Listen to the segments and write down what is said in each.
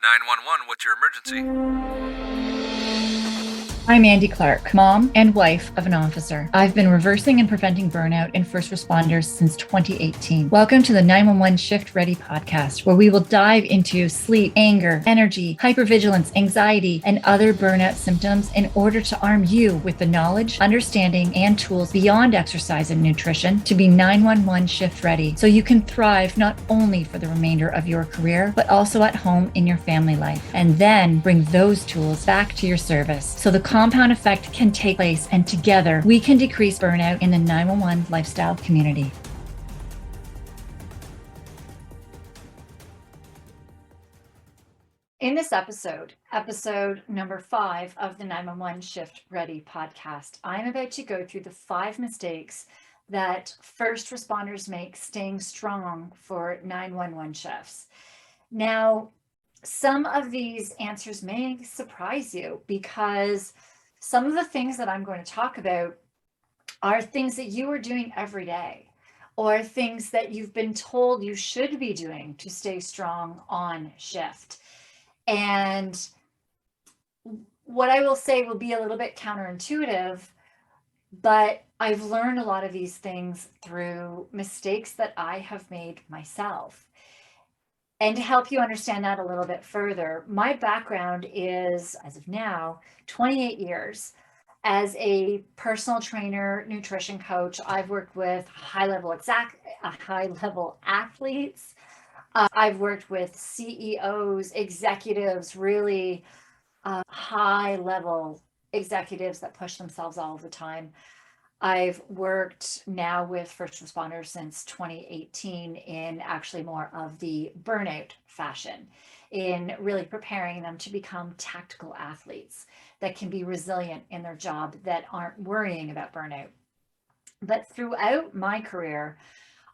911, what's your emergency? I'm Andi Clark, mom and wife of an officer. I've been reversing and preventing burnout in first responders since 2018. Welcome to the 911 Shift Ready podcast, where we will dive into sleep, anger, energy, hypervigilance, anxiety, and other burnout symptoms in order to arm you with the knowledge, understanding, and tools beyond exercise and nutrition to be 911 shift ready so you can thrive not only for the remainder of your career, but also at home in your family life. And then bring those tools back to your service so the compound effect can take place, and together we can decrease burnout in the 911 lifestyle community. In this episode number 5 of the 911 Shift Ready podcast, I'm about to go through the 5 mistakes that first responders make staying strong for 911 shifts. Now, some of these answers may surprise you because some of the things that I'm going to talk about are things that you are doing every day or things that you've been told you should be doing to stay strong on shift. And what I will say will be a little bit counterintuitive, but I've learned a lot of these things through mistakes that I have made myself. And to help you understand that a little bit further, my background is, as of now, 28 years as a personal trainer, nutrition coach. I've worked with high-level athletes. I've worked with CEOs, executives, really high-level executives that push themselves all the time. I've worked now with first responders since 2018 in actually more of the burnout fashion, in really preparing them to become tactical athletes that can be resilient in their job, that aren't worrying about burnout. But throughout my career,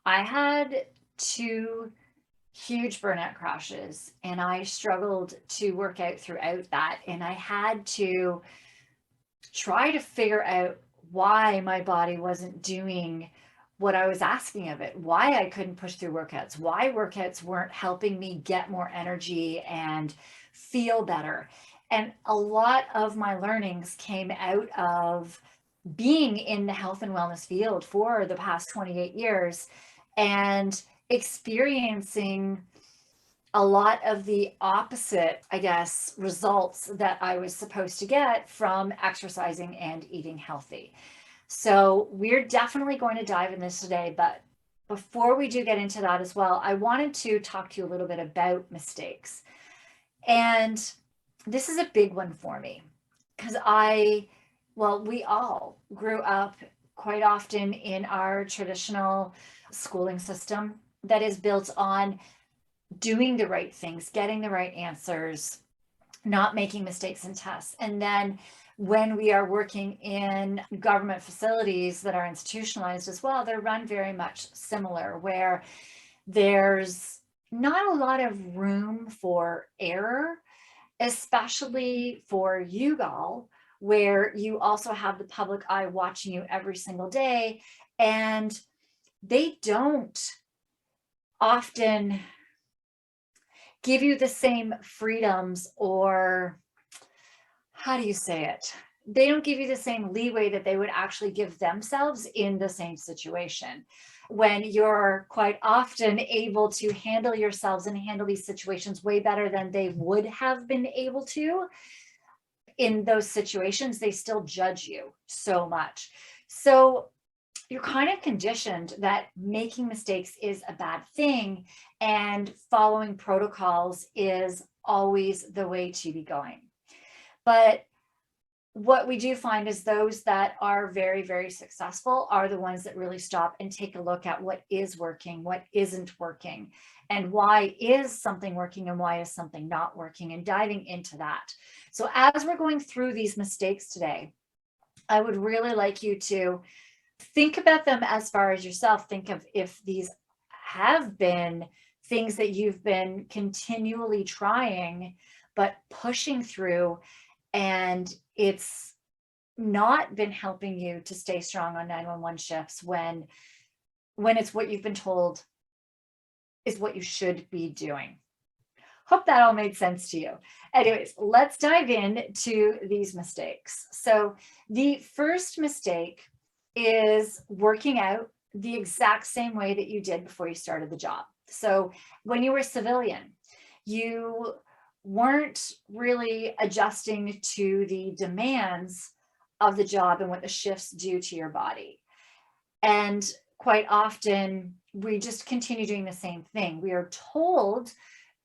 I had 2 huge burnout crashes, and I struggled to work out throughout that. And I had to try to figure out why my body wasn't doing what I was asking of it, why I couldn't push through workouts, why workouts weren't helping me get more energy and feel better. And a lot of my learnings came out of being in the health and wellness field for the past 28 years and experiencing a lot of the opposite, I guess, results that I was supposed to get from exercising and eating healthy. So we're definitely going to dive in this today, but before we do get into that as well, I wanted to talk to you a little bit about mistakes. And this is a big one for me because we all grew up quite often in our traditional schooling system that is built on doing the right things, getting the right answers, not making mistakes in tests. And then when we are working in government facilities that are institutionalized as well, they're run very much similar, where there's not a lot of room for error, especially for you all, where you also have the public eye watching you every single day. And they don't often give you the same freedoms, or how do you say it? They don't give you the same leeway that they would actually give themselves in the same situation, when you're quite often able to handle yourselves and handle these situations way better than they would have been able to. In those situations, they still judge you so much. So you're kind of conditioned that making mistakes is a bad thing and following protocols is always the way to be going. But what we do find is those that are very, very successful are the ones that really stop and take a look at what is working, what isn't working, and why is something working and why is something not working, and diving into that. So as we're going through these mistakes today, I would really like you to think about them as far as yourself. Think of if these have been things that you've been continually trying, but pushing through, and it's not been helping you to stay strong on 911 shifts when it's what you've been told is what you should be doing. Hope that all made sense to you. Anyways, let's dive into these mistakes. So the first mistake is working out the exact same way that you did before you started the job. So when you were a civilian, you weren't really adjusting to the demands of the job and what the shifts do to your body. And quite often, we just continue doing the same thing. We are told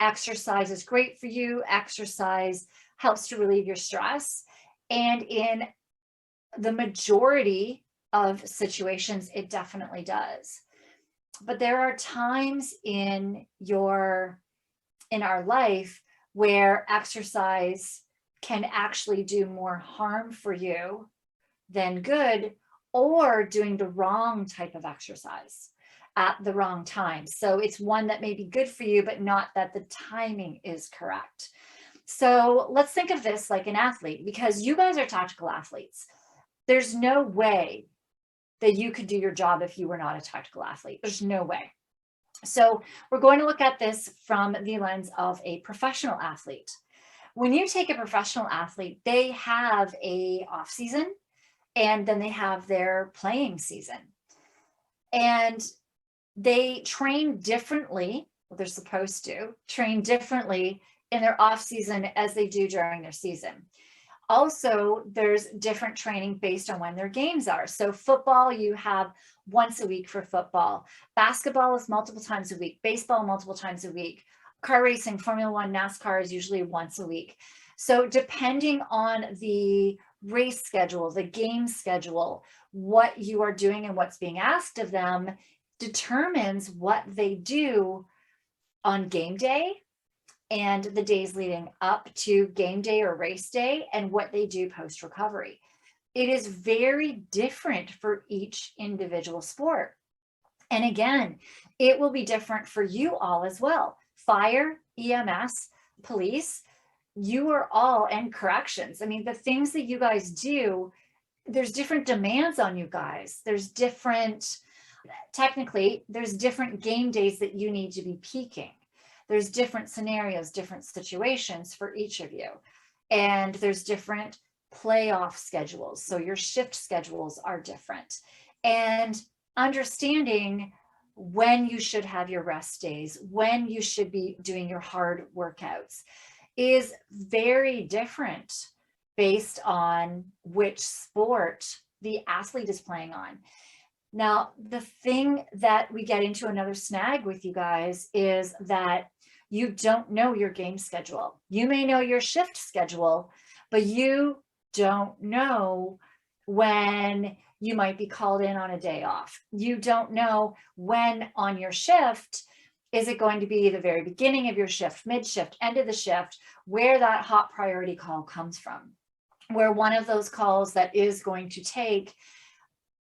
exercise is great for you, exercise helps to relieve your stress. And in the majority of situations, it definitely does. But there are times in our life where exercise can actually do more harm for you than good, or doing the wrong type of exercise at the wrong time. So it's one that may be good for you, but not that the timing is correct. So let's think of this like an athlete, because you guys are tactical athletes. There's no way that you could do your job if you were not a tactical athlete. There's no way. So we're going to look at this from the lens of a professional athlete. When you take a professional athlete, they have a off season, and then they have their playing season. And they train differently, well, they're supposed to train differently in their off season as they do during their season. Also, there's different training based on when their games are. So football, you have once a week for football. Basketball is multiple times a week. Baseball, multiple times a week. Car racing, Formula One, NASCAR is usually once a week. So depending on the race schedule, the game schedule, what you are doing and what's being asked of them determines what they do on game day and the days leading up to game day or race day, and what they do post recovery. It is very different for each individual sport. And again, it will be different for you all as well. Fire, EMS, police, you are all, and corrections. I mean, the things that you guys do, there's different demands on you guys. Technically, there's different game days that you need to be peaking. There's different scenarios, different situations for each of you. And there's different playoff schedules. So your shift schedules are different. And understanding when you should have your rest days, when you should be doing your hard workouts, is very different based on which sport the athlete is playing on. Now, the thing that we get into another snag with you guys is that you don't know your game schedule. You may know your shift schedule, but you don't know when you might be called in on a day off. You don't know when on your shift, is it going to be the very beginning of your shift, mid shift, end of the shift, where that hot priority call comes from, where one of those calls that is going to take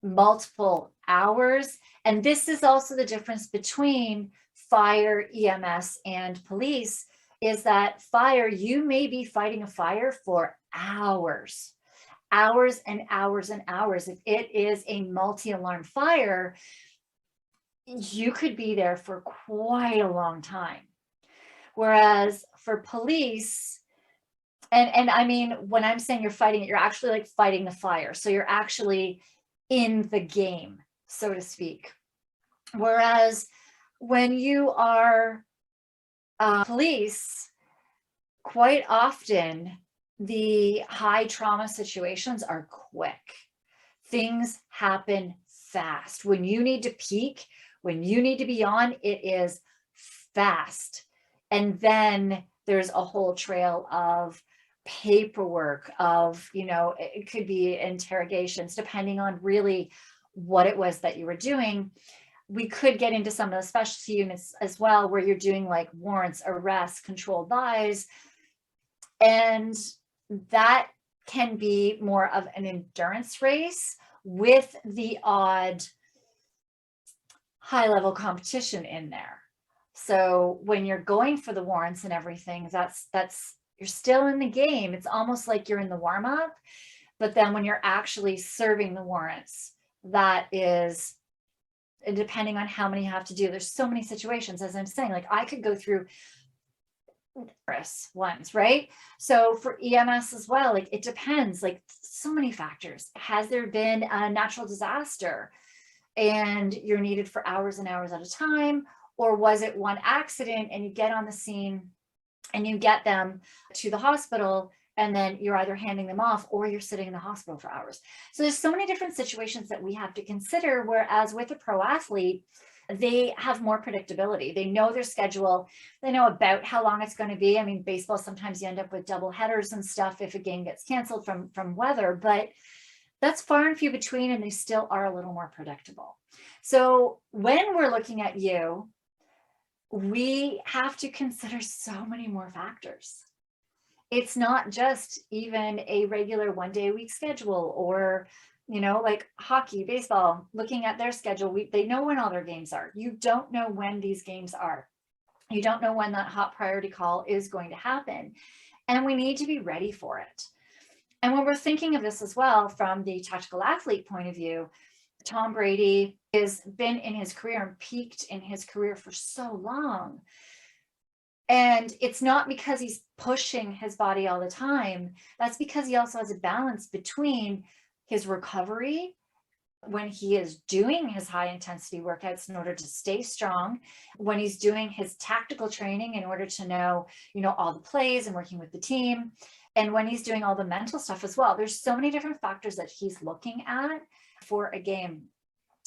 multiple hours. And this is also the difference between fire, EMS, and police, is that fire, you may be fighting a fire for hours and hours and hours. If it is a multi-alarm fire, you could be there for quite a long time. Whereas for police, and I mean, when I'm saying you're fighting it, you're actually like fighting the fire. So you're actually in the game, so to speak. Whereas when you are police, quite often the high trauma situations are quick. Things happen fast. When you need to peak, when you need to be on, it is fast. And then there's a whole trail of paperwork, of, it could be interrogations, depending on really what it was that you were doing. We could get into some of the specialty units as well, where you're doing like warrants, arrests, controlled buys. And that can be more of an endurance race with the odd high level competition in there. So when you're going for the warrants and everything, that's you're still in the game. It's almost like you're in the warm up, but then when you're actually serving the warrants, that is, depending on how many you have to do, there's so many situations, as I'm saying, like I could go through ones, right? So for EMS as well, like it depends, like so many factors. Has there been a natural disaster and you're needed for hours and hours at a time? Or was it one accident and you get on the scene and you get them to the hospital and then you're either handing them off or you're sitting in the hospital for hours. So there's so many different situations that we have to consider, whereas with a pro athlete, they have more predictability. They know their schedule. They know about how long it's going to be. I mean, baseball, sometimes you end up with double headers and stuff if a game gets canceled from weather, but that's far and few between, and they still are a little more predictable. So when we're looking at you, we have to consider so many more factors. It's not just even a regular 1 day a week schedule, or, like hockey, baseball, looking at their schedule. They know when all their games are. You don't know when these games are. You don't know when that hot priority call is going to happen. And we need to be ready for it. And when we're thinking of this as well, from the tactical athlete point of view, Tom Brady has been in his career and peaked in his career for so long. And it's not because he's pushing his body all the time. That's because he also has a balance between his recovery when he is doing his high intensity workouts in order to stay strong, when he's doing his tactical training in order to know, all the plays and working with the team, and when he's doing all the mental stuff as well. There's so many different factors that he's looking at for a game.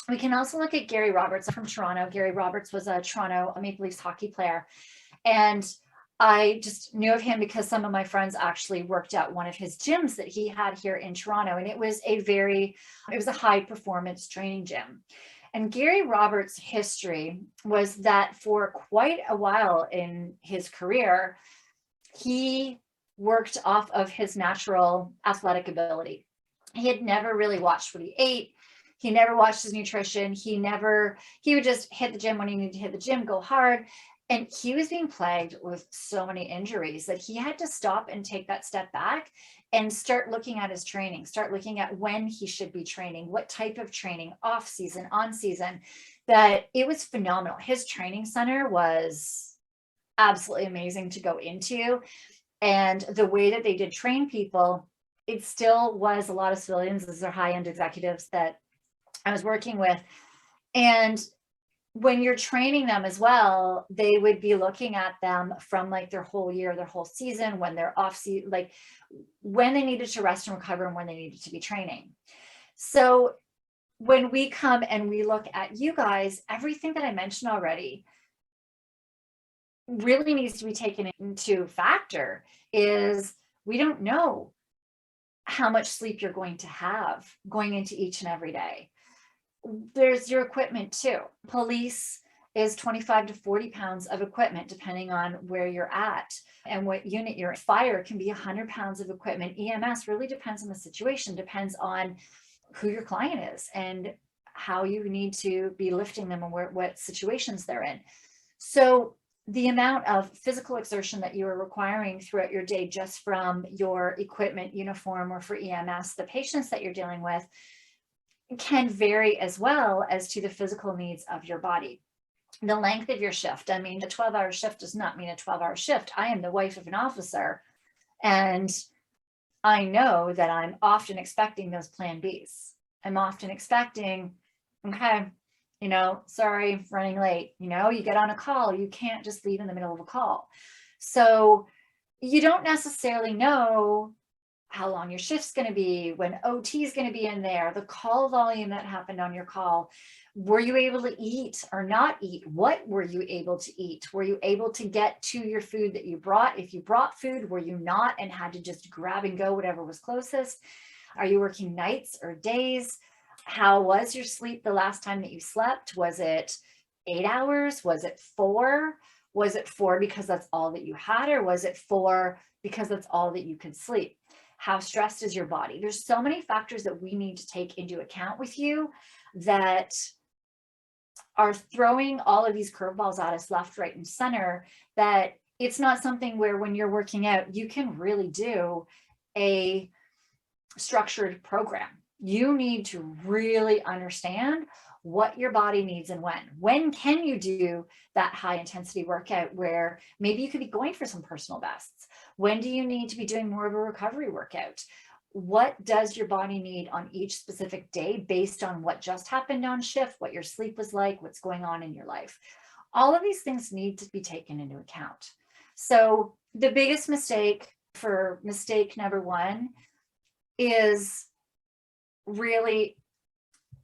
We can also look at Gary Roberts from Toronto. Gary Roberts was a Toronto Maple Leafs hockey player. And I just knew of him because some of my friends actually worked at one of his gyms that he had here in Toronto. And it was a high performance training gym. And Gary Roberts' history was that for quite a while in his career, he worked off of his natural athletic ability. He had never really watched what he ate. He never watched his nutrition. He would just hit the gym when he needed to hit the gym, go hard. And he was being plagued with so many injuries that he had to stop and take that step back and start looking at his training, start looking at when he should be training, what type of training, off season, on season. That it was phenomenal. His training center was absolutely amazing to go into. And the way that they did train people, it still was a lot of civilians. These are high-end executives that I was working with. And when you're training them as well, they would be looking at them from like their whole year, their whole season, when they're off season, like when they needed to rest and recover and when they needed to be training. So when we come and we look at you guys, everything that I mentioned already really needs to be taken into factor. Is we don't know how much sleep you're going to have going into each and every day. There's your equipment too. Police is 25 to 40 pounds of equipment, depending on where you're at and what unit you're in. Fire can be 100 pounds of equipment. EMS really depends on the situation, depends on who your client is and how you need to be lifting them and what situations they're in. So the amount of physical exertion that you are requiring throughout your day, just from your equipment, uniform, or for EMS, the patients that you're dealing with, can vary as well as to the physical needs of your body. The length of your shift. I mean, a 12-hour shift does not mean a 12-hour shift. I am the wife of an officer, and I know that I'm often expecting those plan Bs. I'm often expecting, okay, sorry, running late. You get on a call, you can't just leave in the middle of a call. So you don't necessarily know how long your shift's going to be, when OT is going to be in there, the call volume that happened on your call. Were you able to eat or not eat? What were you able to eat? Were you able to get to your food that you brought? If you brought food, were you not and had to just grab and go whatever was closest? Are you working nights or days? How was your sleep the last time that you slept? Was it 8 hours? Was it 4? Was it 4 because that's all that you had? Or was it 4 because that's all that you could sleep? How stressed is your body? There's so many factors that we need to take into account with you that are throwing all of these curveballs at us left, right, and center, that it's not something where when you're working out, you can really do a structured program. You need to really understand what your body needs and when. When can you do that high intensity workout where maybe you could be going for some personal bests? When do you need to be doing more of a recovery workout? What does your body need on each specific day based on what just happened on shift, what your sleep was like, what's going on in your life? All of these things need to be taken into account. So the biggest mistake number one is really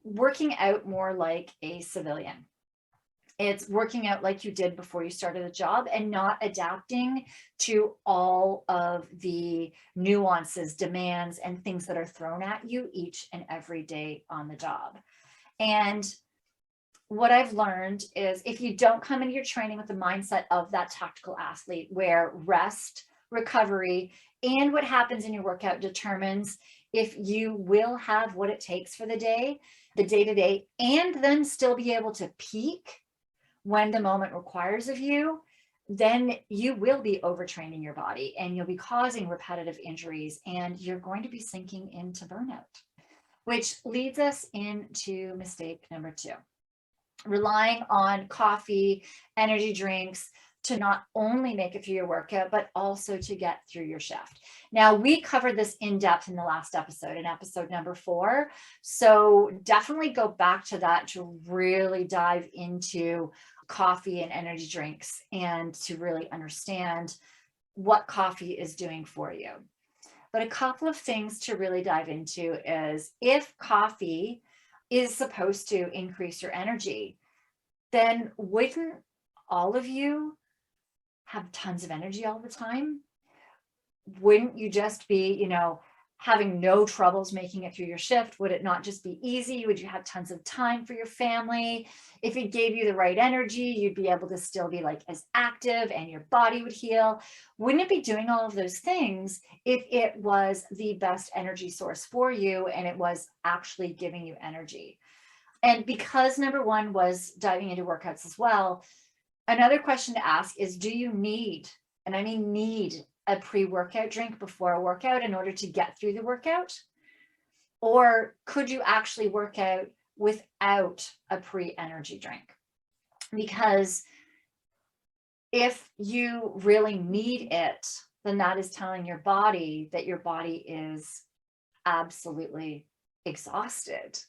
working out more like a civilian. It's working out like you did before you started the job and not adapting to all of the nuances, demands, and things that are thrown at you each and every day on the job. And what I've learned is if you don't come into your training with the mindset of that tactical athlete where rest, recovery, and what happens in your workout determines if you will have what it takes for the day to day, and then still be able to peak when the moment requires of you, then you will be overtraining your body and you'll be causing repetitive injuries and you're going to be sinking into burnout, which leads us into mistake number two. Relying on coffee, energy drinks to not only make it through your workout, but also to get through your shift. Now, we covered this in depth in the last episode, in episode number 4. So definitely go back to that to really dive into coffee and energy drinks and to really understand what coffee is doing for you. But a couple of things to really dive into is if coffee is supposed to increase your energy, then wouldn't all of you have tons of energy all the time? Wouldn't you just be, having no troubles making it through your shift? Would it not just be easy? Would you have tons of time for your family? If it gave you the right energy, you'd be able to still be like as active and your body would heal. Wouldn't it be doing all of those things if it was the best energy source for you and it was actually giving you energy? And because number one was diving into workouts as well, another question to ask is, do you need, and I mean need, a pre-workout drink before a workout in order to get through the workout? Or could you actually work out without a pre-energy drink? Because if you really need it, then that is telling your body that your body is absolutely exhausted.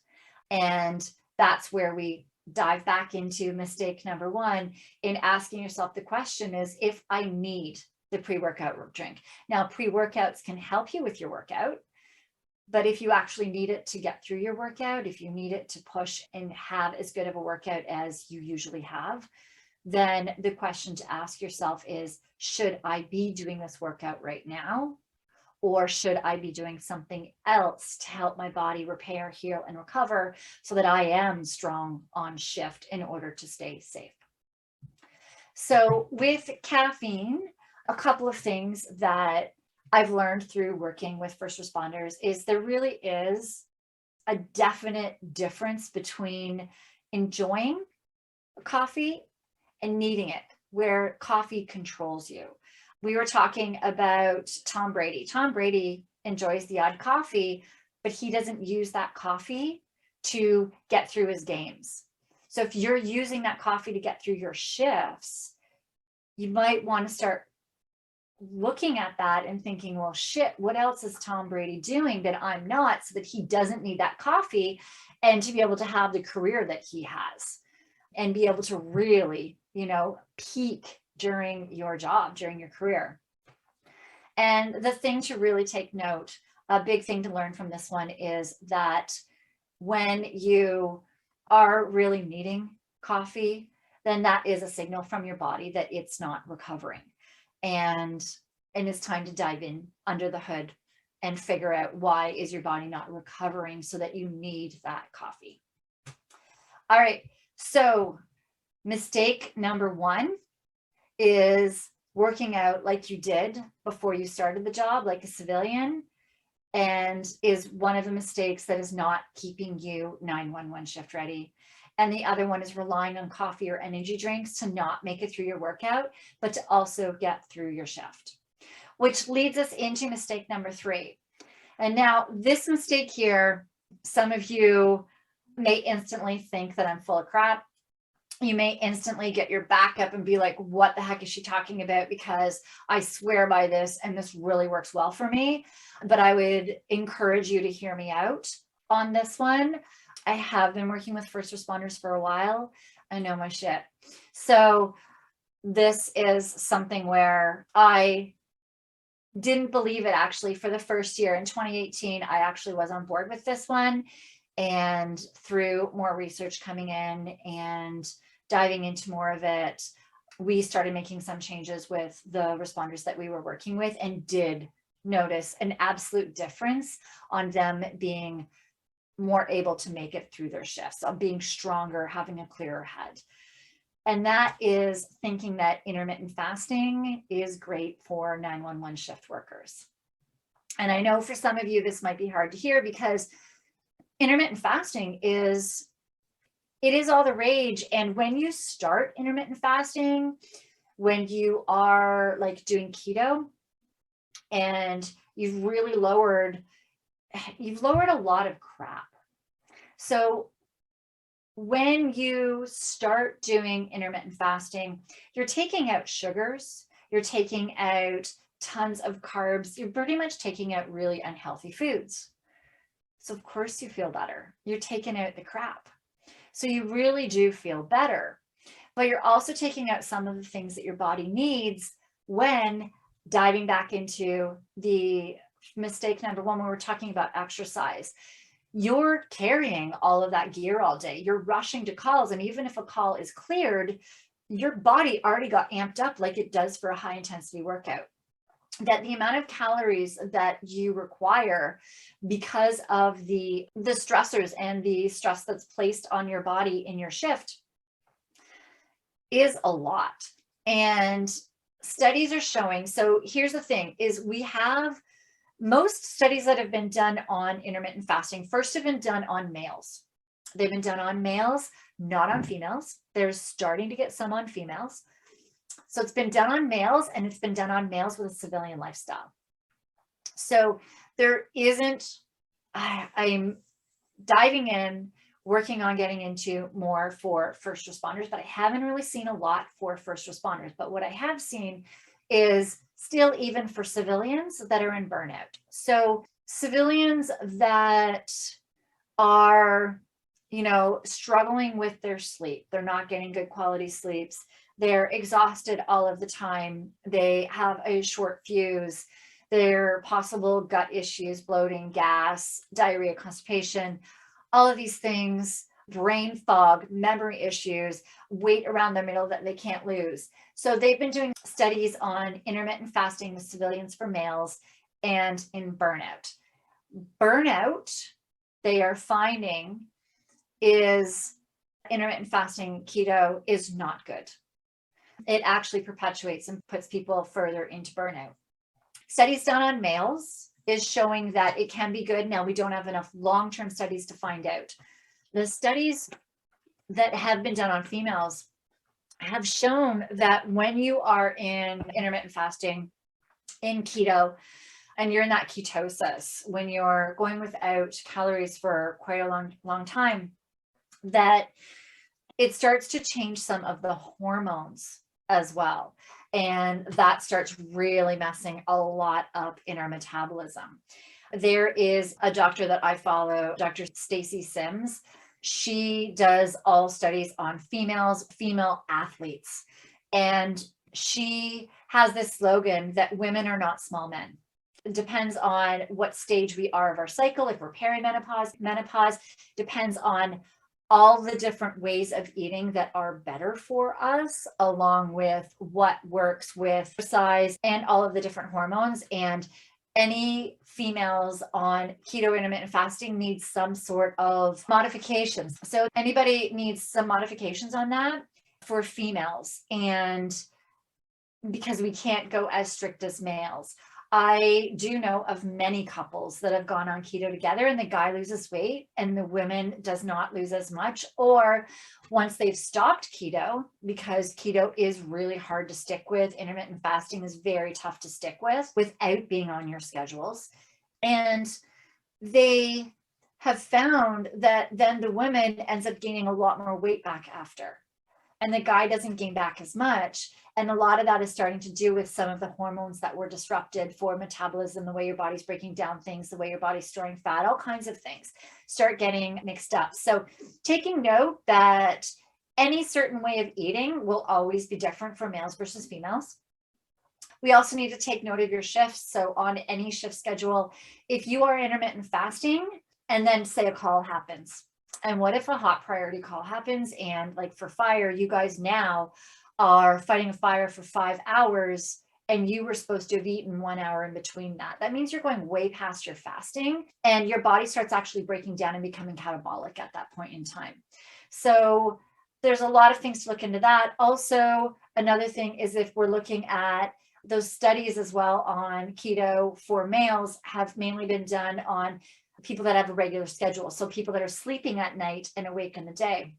And that's where we dive back into mistake number one in asking yourself the question is, if I need the pre-workout drink. Now, pre-workouts can help you with your workout, but if you actually need it to get through your workout, if you need it to push and have as good of a workout as you usually have, then the question to ask yourself is, should I be doing this workout right now? Or should I be doing something else to help my body repair, heal, and recover so that I am strong on shift in order to stay safe? So with caffeine, a couple of things that I've learned through working with first responders is there really is a definite difference between enjoying coffee and needing it, where coffee controls you. We were talking about Tom Brady. Tom Brady enjoys the odd coffee, but he doesn't use that coffee to get through his games. So if you're using that coffee to get through your shifts, you might want to start looking at that and thinking, well, shit, what else is Tom Brady doing that I'm not, so that he doesn't need that coffee and to be able to have the career that he has and be able to really, peak during your job, during your career. And the thing to really take note, a big thing to learn from this one is that when you are really needing coffee, then that is a signal from your body that it's not recovering. And it's time to dive in under the hood and figure out why is your body not recovering so that you need that coffee. All right, so mistake number one is working out like you did before you started the job, like a civilian, and is one of the mistakes that is not keeping you 911 shift ready. And the other one is relying on coffee or energy drinks to not make it through your workout, but to also get through your shift, which leads us into mistake number 3. And now this mistake here, some of you may instantly think that I'm full of crap. You may instantly get your back up and be like, what the heck is she talking about? Because I swear by this, and this really works well for me. But I would encourage you to hear me out on this one. I have been working with first responders for a while. I know my shit. So this is something where I didn't believe it actually for the first year. In 2018, I actually was on board with this one. And through more research coming in and diving into more of it, we started making some changes with the responders that we were working with, and did notice an absolute difference on them being more able to make it through their shifts, on being stronger, having a clearer head. And that is thinking that intermittent fasting is great for 911 shift workers. And I know for some of you, this might be hard to hear, because intermittent fasting is all the rage. And when you start intermittent fasting, when you are like doing keto and you've really lowered a lot of crap. So when you start doing intermittent fasting, you're taking out sugars, you're taking out tons of carbs, you're pretty much taking out really unhealthy foods. So of course you feel better. You're taking out the crap. So you really do feel better, but you're also taking out some of the things that your body needs when diving back into the mistake number one, when we're talking about exercise. You're carrying all of that gear all day. You're rushing to calls. And even if a call is cleared, your body already got amped up like it does for a high intensity workout. That the amount of calories that you require because of the stressors and the stress that's placed on your body in your shift is a lot. And studies are showing, so here's the thing, is we have most studies that have been done on intermittent fasting first have been done on males. They've been done on males, not on females. They're starting to get some on females. So it's been done on males, and it's been done on males with a civilian lifestyle. So there isn't, I'm diving in, working on getting into more for first responders, but I haven't really seen a lot for first responders. But what I have seen is still even for civilians that are in burnout. So civilians that are, struggling with their sleep, they're not getting good quality sleeps. They're exhausted all of the time. They have a short fuse. There are possible gut issues, bloating, gas, diarrhea, constipation, all of these things, brain fog, memory issues, weight around the middle that they can't lose. So they've been doing studies on intermittent fasting with civilians for males and in burnout. Burnout, they are finding, is intermittent fasting keto is not good. It actually perpetuates and puts people further into burnout. Studies done on males is showing that it can be good. Now, we don't have enough long-term studies to find out. The studies that have been done on females have shown that when you are in intermittent fasting, in keto, and you're in that ketosis, when you're going without calories for quite a long time, that it starts to change some of the hormones as well. And that starts really messing a lot up in our metabolism. There is a doctor that I follow, Dr. Stacy Sims. She does all studies on female athletes. And she has this slogan that women are not small men. It depends on what stage we are of our cycle. If we're perimenopause, menopause, depends on all the different ways of eating that are better for us, along with what works with size and all of the different hormones. And any females on keto intermittent fasting need some sort of modifications. So anybody needs some modifications on that for females, and because we can't go as strict as males. I do know of many couples that have gone on keto together, and the guy loses weight and the woman does not lose as much. Or once they've stopped keto, because keto is really hard to stick with, intermittent fasting is very tough to stick with without being on your schedules. And they have found that then the woman ends up gaining a lot more weight back after, and the guy doesn't gain back as much. And a lot of that is starting to do with some of the hormones that were disrupted for metabolism, the way your body's breaking down things, the way your body's storing fat, all kinds of things start getting mixed up. So taking note that any certain way of eating will always be different for males versus females. We also need to take note of your shifts. So on any shift schedule, if you are intermittent fasting and then say a call happens, and what if a hot priority call happens, and like for fire, you guys now are fighting a fire for 5 hours and you were supposed to have eaten 1 hour in between that. That means you're going way past your fasting and your body starts actually breaking down and becoming catabolic at that point in time. So there's a lot of things to look into that. Also, another thing is if we're looking at those studies as well on keto for males have mainly been done on people that have a regular schedule. So people that are sleeping at night and awake in the day.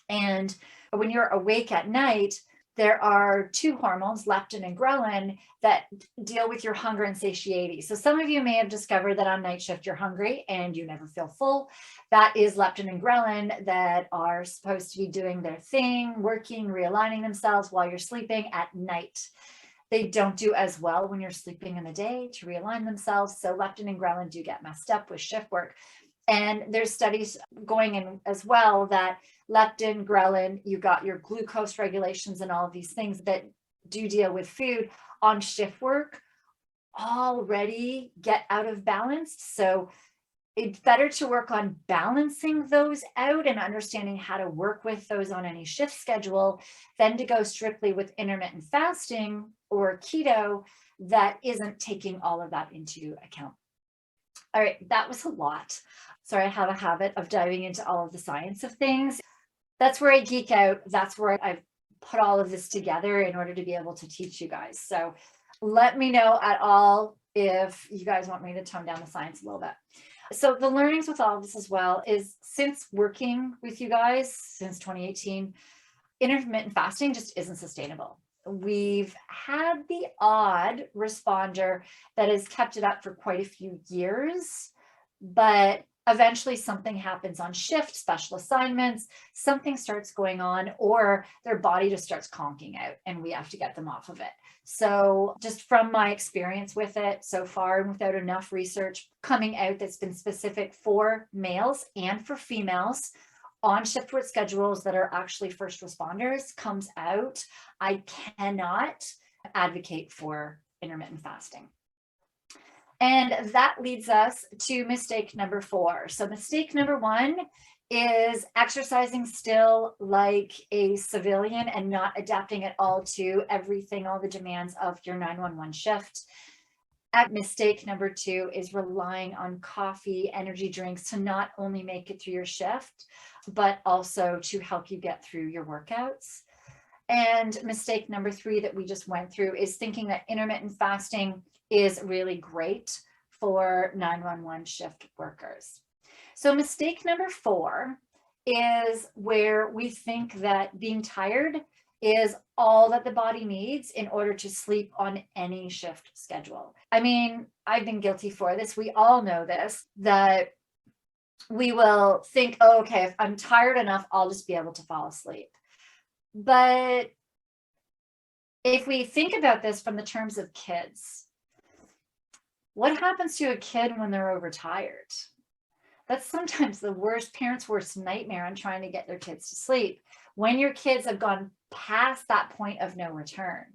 And when you're awake at night, there are two hormones, leptin and ghrelin, that deal with your hunger and satiety. So some of you may have discovered that on night shift, you're hungry and you never feel full. That is leptin and ghrelin that are supposed to be doing their thing, working, realigning themselves while you're sleeping at night. They don't do as well when you're sleeping in the day to realign themselves. So leptin and ghrelin do get messed up with shift work. And there's studies going in as well that leptin, ghrelin, you got your glucose regulations and all of these things that do deal with food on shift work already get out of balance. So it's better to work on balancing those out and understanding how to work with those on any shift schedule than to go strictly with intermittent fasting or keto that isn't taking all of that into account. All right, that was a lot. Sorry, I have a habit of diving into all of the science of things. That's where I geek out. That's where I've put all of this together in order to be able to teach you guys. So let me know at all if you guys want me to tone down the science a little bit. So the learnings with all of this as well is since working with you guys since 2018, intermittent fasting just isn't sustainable. We've had the odd responder that has kept it up for quite a few years, but eventually something happens on shift, special assignments, something starts going on, or their body just starts conking out and we have to get them off of it. So just from my experience with it so far, and without enough research coming out that's been specific for males and for females on shift work schedules that are actually first responders comes out, I cannot advocate for intermittent fasting. And that leads us to mistake number 4. So mistake number 1 is exercising still like a civilian and not adapting at all to everything, all the demands of your 911 shift. Mistake number 2 is relying on coffee, energy drinks to not only make it through your shift, but also to help you get through your workouts. And mistake number 3 that we just went through is thinking that intermittent fasting is really great for 911 shift workers. So mistake number 4 is where we think that being tired is all that the body needs in order to sleep on any shift schedule. I mean, I've been guilty for this. We all know this, that we will think, oh, okay, if I'm tired enough, I'll just be able to fall asleep. But if we think about this from the terms of kids, what happens to a kid when they're overtired? That's sometimes the worst, parents' worst nightmare on trying to get their kids to sleep, when your kids have gone past that point of no return.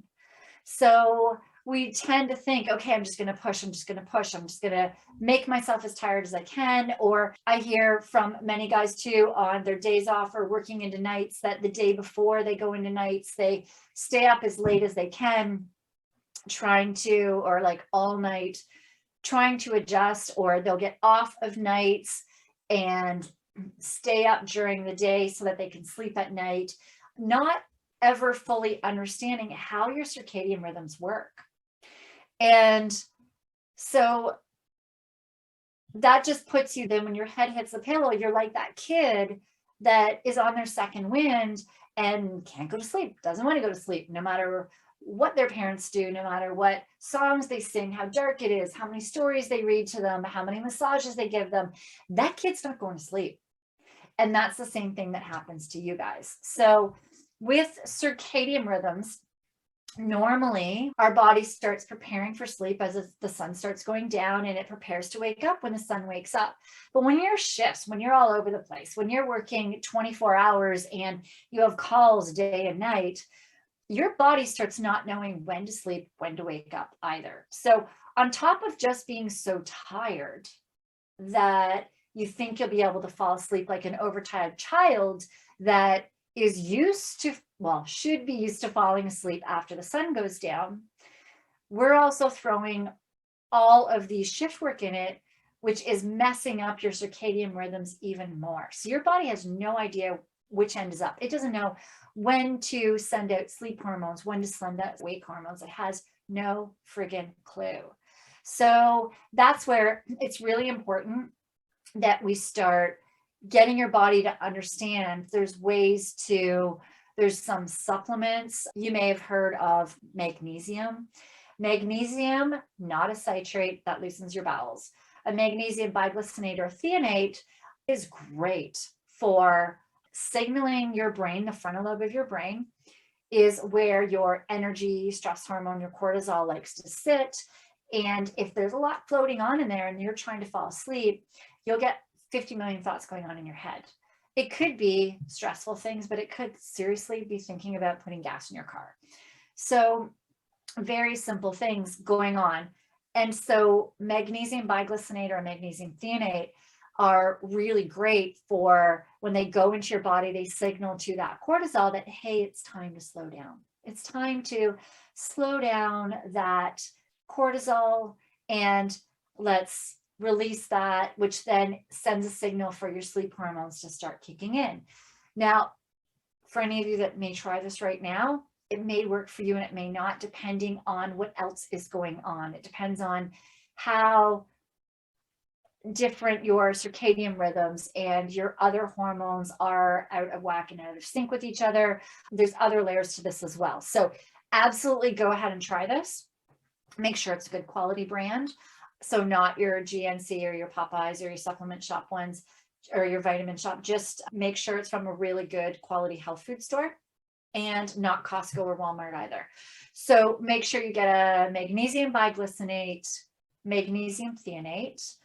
So we tend to think, okay, I'm just going to push, I'm just going to make myself as tired as I can. Or I hear from many guys too on their days off or working into nights that the day before they go into nights, they stay up as late as they can, trying to, or like all night, trying to adjust, or they'll get off of nights and stay up during the day so that they can sleep at night, not ever fully understanding how your circadian rhythms work. And so that just puts you then when your head hits the pillow, you're like that kid that is on their second wind and can't go to sleep, doesn't want to go to sleep, no matter what their parents do, no matter what songs they sing, how dark it is, how many stories they read to them, how many massages they give them, that kid's not going to sleep. And that's the same thing that happens to you guys. So with circadian rhythms, normally our body starts preparing for sleep as the sun starts going down, and it prepares to wake up when the sun wakes up. But when you're shifts, when you're all over the place, when you're working 24 hours and you have calls day and night, your body starts not knowing when to sleep, when to wake up either. So on top of just being so tired that you think you'll be able to fall asleep like an overtired child that is used to, well, should be used to falling asleep after the sun goes down, we're also throwing all of the shift work in it, which is messing up your circadian rhythms even more. So your body has no idea which end is up. It doesn't know when to send out sleep hormones, when to send out wake hormones. It has no friggin' clue. So that's where it's really important that we start getting your body to understand there's some supplements. You may have heard of magnesium. Magnesium, not a citrate that loosens your bowels. A magnesium biglycinate or threonate is great for signaling your brain. The frontal lobe of your brain is where your energy, stress hormone, your cortisol likes to sit. And if there's a lot floating on in there and you're trying to fall asleep, you'll get 50 million thoughts going on in your head. It could be stressful things, but it could seriously be thinking about putting gas in your car. So very simple things going on. And so magnesium biglycinate or magnesium threonate are really great for when they go into your body, they signal to that cortisol that, hey, it's time to slow down. It's time to slow down that cortisol and let's release that, which then sends a signal for your sleep hormones to start kicking in. Now, for any of you that may try this right now, it may work for you and it may not, depending on what else is going on. It depends on how different your circadian rhythms and your other hormones are out of whack and out of sync with each other. There's other layers to this as well. So absolutely go ahead and try this. Make sure it's a good quality brand. So not your GNC or your Popeyes or your supplement shop ones or your vitamin shop. Just make sure it's from a really good quality health food store and not Costco or Walmart either. So make sure you get a magnesium biglycinate, magnesium threonate,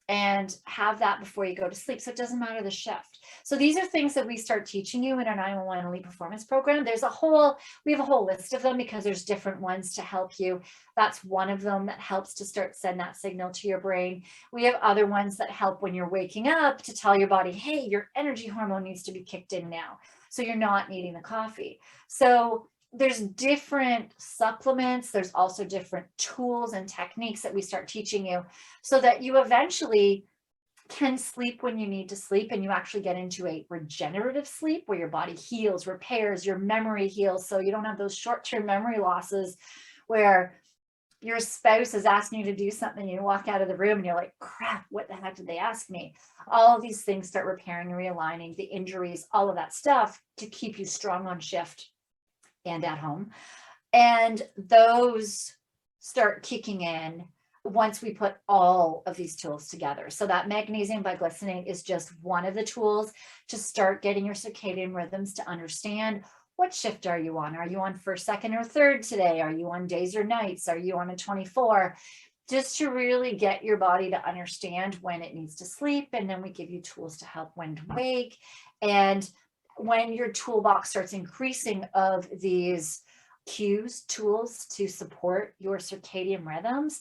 and have that before you go to sleep. So it doesn't matter the shift. So these are things that we start teaching you in our 911 Elite Performance Program. We have a whole list of them because there's different ones to help you. That's one of them that helps to start send that signal to your brain. We have other ones that help when you're waking up to tell your body, hey, your energy hormone needs to be kicked in now. So you're not needing the coffee. So there's different supplements. There's also different tools and techniques that we start teaching you so that you eventually can sleep when you need to sleep and you actually get into a regenerative sleep where your body heals, repairs, your memory heals. So you don't have those short-term memory losses where your spouse is asking you to do something, you walk out of the room and you're like, crap, what the heck did they ask me? All of these things start repairing and realigning, the injuries, all of that stuff to keep you strong on shift and at home. And those start kicking in once we put all of these tools together. So that magnesium biglycinate is just one of the tools to start getting your circadian rhythms to understand what shift are you on? Are you on first, second, or third today? Are you on days or nights? Are you on a 24? Just to really get your body to understand when it needs to sleep. And then we give you tools to help when to wake. And when your toolbox starts increasing of these cues, tools to support your circadian rhythms,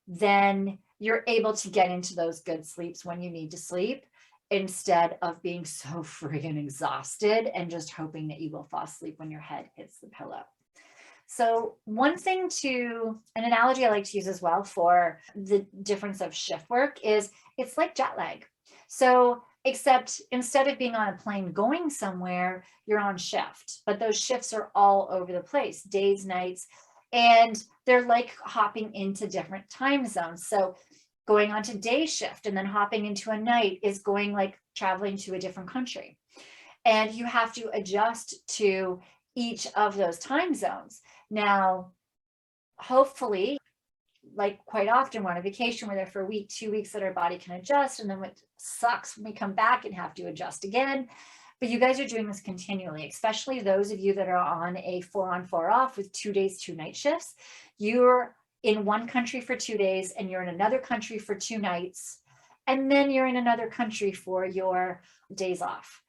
then you're able to get into those good sleeps when you need to sleep instead of being so friggin' exhausted and just hoping that you will fall asleep when your head hits the pillow. So an analogy I like to use as well for the difference of shift work is it's like jet lag. So except instead of being on a plane going somewhere, you're on shift, but those shifts are all over the place, days, nights, and they're like hopping into different time zones. So going on to day shift and then hopping into a night is going like traveling to a different country. And you have to adjust to each of those time zones. Now, hopefully, like quite often we're on a vacation, we're there for a week, 2 weeks that our body can adjust. And then it sucks when we come back and have to adjust again. But you guys are doing this continually, especially those of you that are on a 4 on 4 off with 2 days, 2 night shifts. You're in one country for 2 days and you're in another country for 2 nights. And then you're in another country for your days off.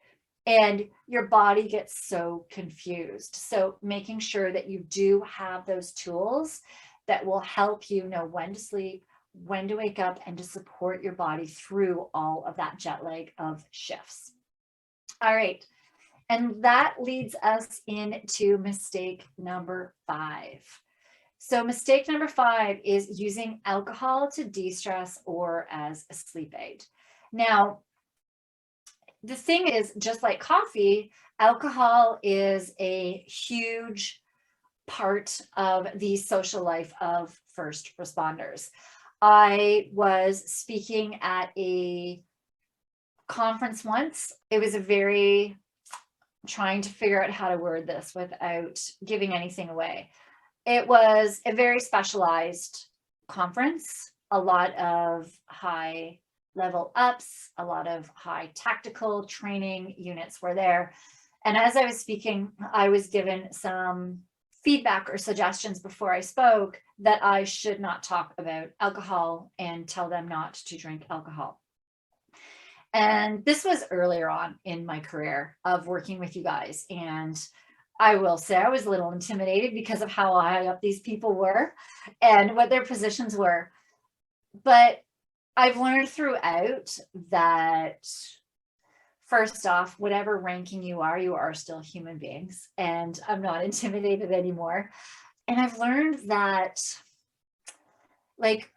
And your body gets so confused. So making sure that you do have those tools that will help you know when to sleep, when to wake up, and to support your body through all of that jet lag of shifts. All right. And that leads us into mistake number 5. So mistake number 5 is using alcohol to de-stress or as a sleep aid. Now, the thing is, just like coffee, alcohol is a huge part of the social life of first responders. I was speaking at a conference once. It was trying to figure out how to word this without giving anything away. It was a very specialized conference, a lot of high level ups, a lot of high tactical training units were there. And as I was speaking, I was given some feedback or suggestions before I spoke that I should not talk about alcohol and tell them not to drink alcohol. And this was earlier on in my career of working with you guys. And I will say I was a little intimidated because of how high up these people were and what their positions were. But I've learned throughout that, first off, whatever ranking you are still human beings, and I'm not intimidated anymore. And I've learned that, like,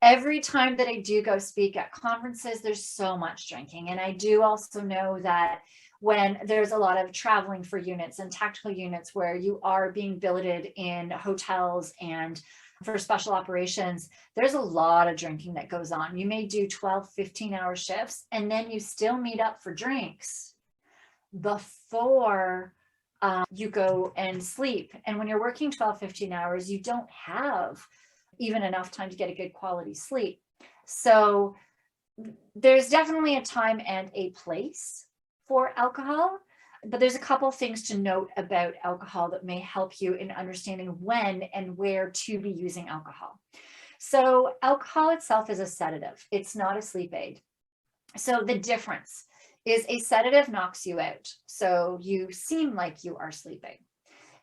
every time that I do go speak at conferences, there's so much drinking. And I do also know that when there's a lot of traveling for units and tactical units where you are being billeted in hotels and for special operations, there's a lot of drinking that goes on. You may do 12, 15-hour shifts, and then you still meet up for drinks before you go and sleep. And when you're working 12, 15 hours, you don't have even enough time to get a good quality sleep. So there's definitely a time and a place for alcohol. But there's a couple of things to note about alcohol that may help you in understanding when and where to be using alcohol. So alcohol itself is a sedative. It's not a sleep aid. So the difference is a sedative knocks you out. So you seem like you are sleeping.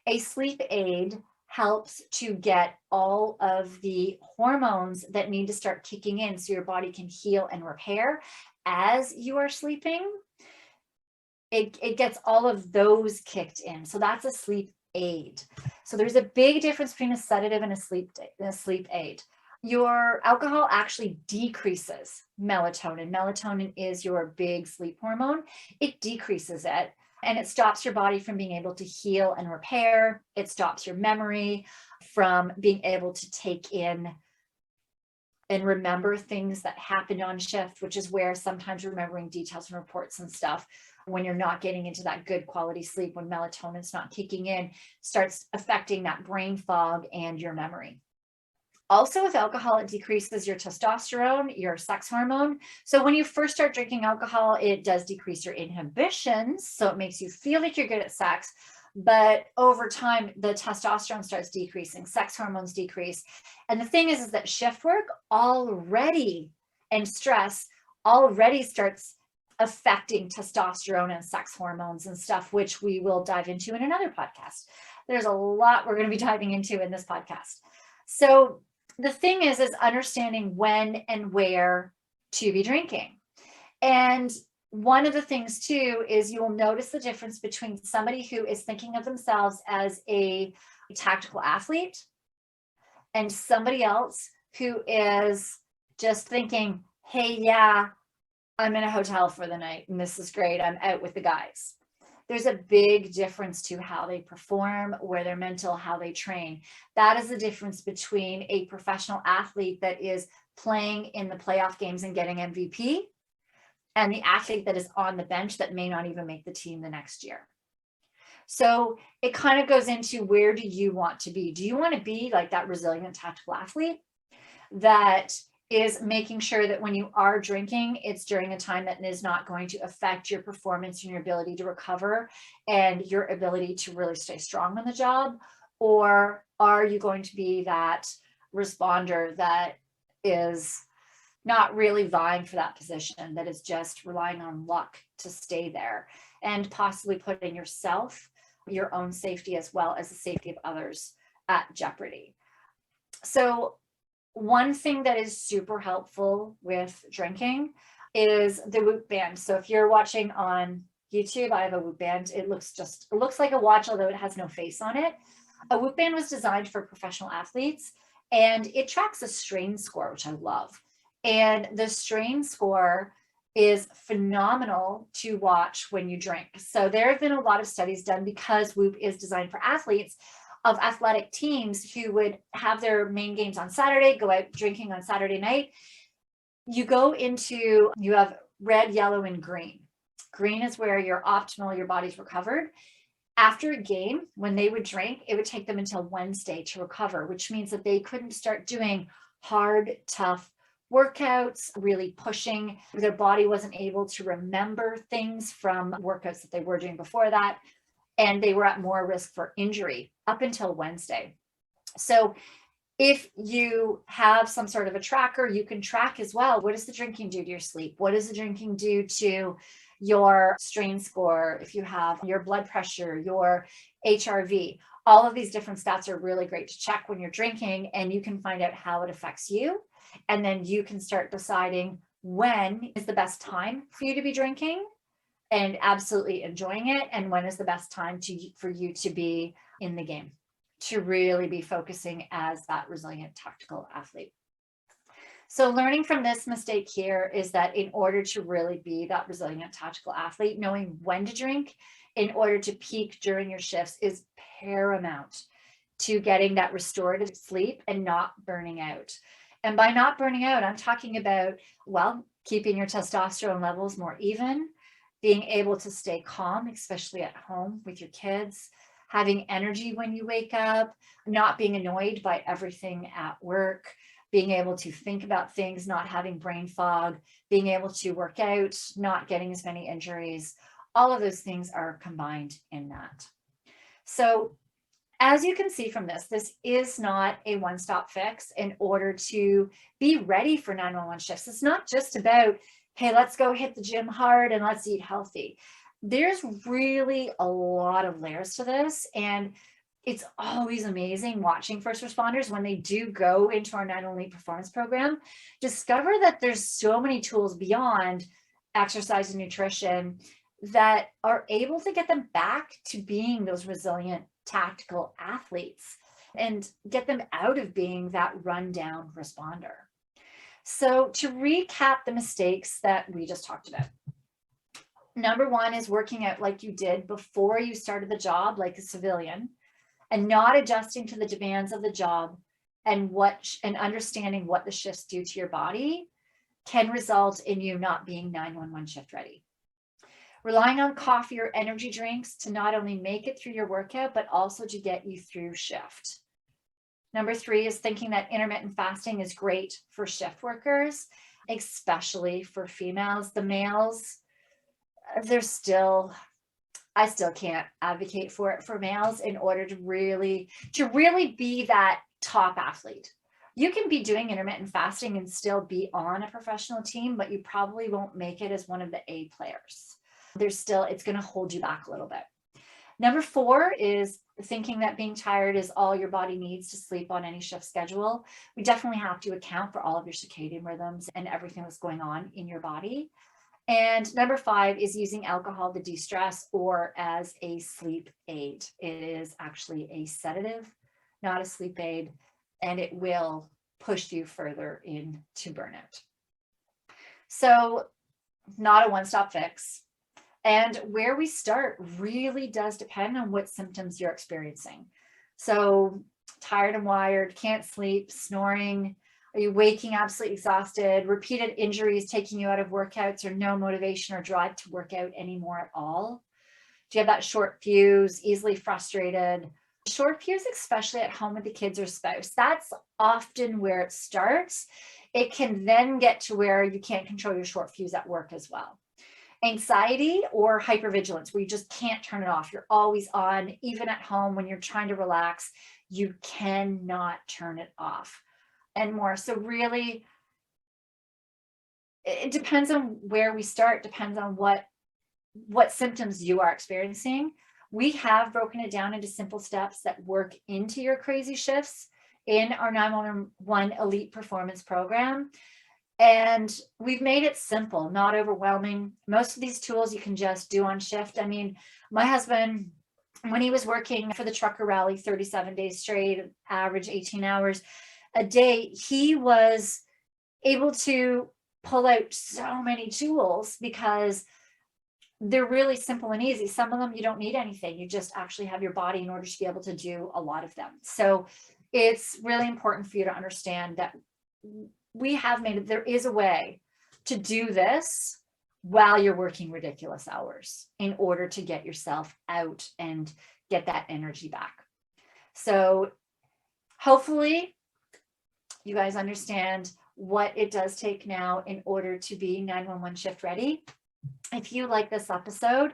A sleep aid helps to get all of the hormones that need to start kicking in so your body can heal and repair as you are sleeping. It gets all of those kicked in. So that's a sleep aid. So there's a big difference between a sedative and a sleep aid. Your alcohol actually decreases melatonin. Melatonin is your big sleep hormone. It decreases it and it stops your body from being able to heal and repair. It stops your memory from being able to take in and remember things that happened on shift, which is where sometimes remembering details from reports and stuff, when you're not getting into that good quality sleep, when melatonin's not kicking in, starts affecting that brain fog and your memory. Also with alcohol, it decreases your testosterone, your sex hormone. So when you first start drinking alcohol, it does decrease your inhibitions. So it makes you feel like you're good at sex. But over time, the testosterone starts decreasing, sex hormones decrease. And the thing is that shift work already and stress already starts affecting testosterone and sex hormones and stuff, which we will dive into in another podcast. There's a lot we're going to be diving into in this podcast. So the thing is understanding when and where to be drinking. And one of the things too is you will notice the difference between somebody who is thinking of themselves as a tactical athlete and somebody else who is just thinking, hey, yeah, I'm in a hotel for the night and this is great. I'm out with the guys. There's a big difference to how they perform, where they're mental, how they train. That is the difference between a professional athlete that is playing in the playoff games and getting MVP and the athlete that is on the bench that may not even make the team the next year. So it kind of goes into, where do you want to be? Do you want to be like that resilient tactical athlete that is making sure that when you are drinking, it's during a time that is not going to affect your performance and your ability to recover and your ability to really stay strong on the job? Or are you going to be that responder that is not really vying for that position, that is just relying on luck to stay there, and possibly putting yourself, your own safety, as well as the safety of others, at jeopardy? So one thing that is super helpful with drinking is the Whoop band. So if you're watching on YouTube, I have a Whoop band. It looks like a watch, although it has no face on it. A Whoop band was designed for professional athletes, and it tracks a strain score, which I love. And the strain score is phenomenal to watch when you drink. So there have been a lot of studies done, because Whoop is designed for athletes, of athletic teams who would have their main games on Saturday, go out drinking on Saturday night. You have red, yellow, and green. Green is where you're optimal, your body's recovered. After a game, when they would drink, it would take them until Wednesday to recover, which means that they couldn't start doing hard, tough workouts, really pushing. Their body wasn't able to remember things from workouts that they were doing before that, and they were at more risk for injury up until Wednesday. So if you have some sort of a tracker, you can track as well. What does the drinking do to your sleep? What does the drinking do to your strain score? If you have your blood pressure, your HRV, all of these different stats are really great to check when you're drinking, and you can find out how it affects you. And then you can start deciding when is the best time for you to be drinking and absolutely enjoying it, and when is the best time for you to be in the game, to really be focusing as that resilient tactical athlete. So learning from this mistake here is that in order to really be that resilient tactical athlete, knowing when to drink in order to peak during your shifts is paramount to getting that restorative sleep and not burning out. And by not burning out, I'm talking about, well, keeping your testosterone levels more even, being able to stay calm, especially at home with your kids, having energy when you wake up, not being annoyed by everything at work, being able to think about things, not having brain fog, being able to work out, not getting as many injuries. All of those things are combined in that. So as you can see from this is not a one-stop fix in order to be ready for 911 shifts. It's not just about, hey, let's go hit the gym hard and let's eat healthy. There's really a lot of layers to this, and it's always amazing watching first responders when they do go into our 911 performance program, discover that there's so many tools beyond exercise and nutrition that are able to get them back to being those resilient tactical athletes and get them out of being that rundown responder. So to recap the mistakes that we just talked about, number one is working out like you did before you started the job, like a civilian, and not adjusting to the demands of the job, and understanding what the shifts do to your body can result in you not being 911 shift ready. Relying on coffee or energy drinks to not only make it through your workout, but also to get you through shift. Number three is thinking that intermittent fasting is great for shift workers, especially for females. The males, I still can't advocate for it for males in order to really be that top athlete. You can be doing intermittent fasting and still be on a professional team, but you probably won't make it as one of the A players. It's going to hold you back a little bit. Number four is thinking that being tired is all your body needs to sleep on any shift schedule. We definitely have to account for all of your circadian rhythms and everything that's going on in your body. And number five is using alcohol to de-stress or as a sleep aid. It is actually a sedative, not a sleep aid, and it will push you further into burnout. So not a one-stop fix. And where we start really does depend on what symptoms you're experiencing. So tired and wired, can't sleep, snoring, are you waking absolutely exhausted, repeated injuries taking you out of workouts, or no motivation or drive to work out anymore at all? Do you have that short fuse, easily frustrated? Short fuse, especially at home with the kids or spouse, that's often where it starts. It can then get to where you can't control your short fuse at work as well. Anxiety or hypervigilance, where you just can't turn it off. You're always on, even at home when you're trying to relax, you cannot turn it off, and more. So really, it depends on where we start, depends on what symptoms you are experiencing. We have broken it down into simple steps that work into your crazy shifts in our 911 Elite Performance Program. And we've made it simple, not overwhelming. Most of these tools you can just do on shift. I mean, my husband, when he was working for the trucker rally 37 days straight, average 18 hours a day, he was able to pull out so many tools because they're really simple and easy. Some of them you don't need anything. You just actually have your body in order to be able to do a lot of them. So it's really important for you to understand that we have made it, there is a way to do this while you're working ridiculous hours in order to get yourself out and get that energy back. So hopefully you guys understand what it does take now in order to be 911 shift ready. If you like this episode,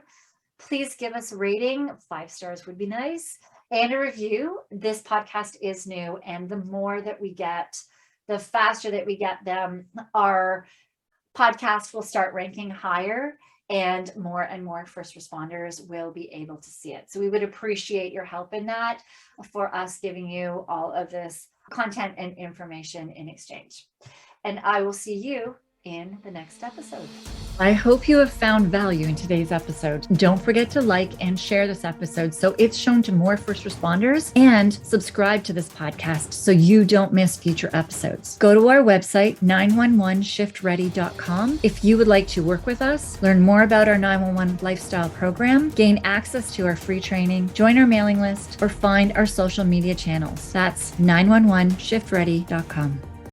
please give us a rating. 5 stars would be nice. And a review. This podcast is new, and the more that we get, the faster that we get them, our podcast will start ranking higher, and more first responders will be able to see it. So we would appreciate your help in that, for us giving you all of this content and information in exchange. And I will see you in the next episode. I hope you have found value in today's episode. Don't forget to like and share this episode so it's shown to more first responders, and subscribe to this podcast so you don't miss future episodes. Go to our website, 911shiftready.com. If you would like to work with us, learn more about our 911 lifestyle program, gain access to our free training, join our mailing list, or find our social media channels. That's 911shiftready.com.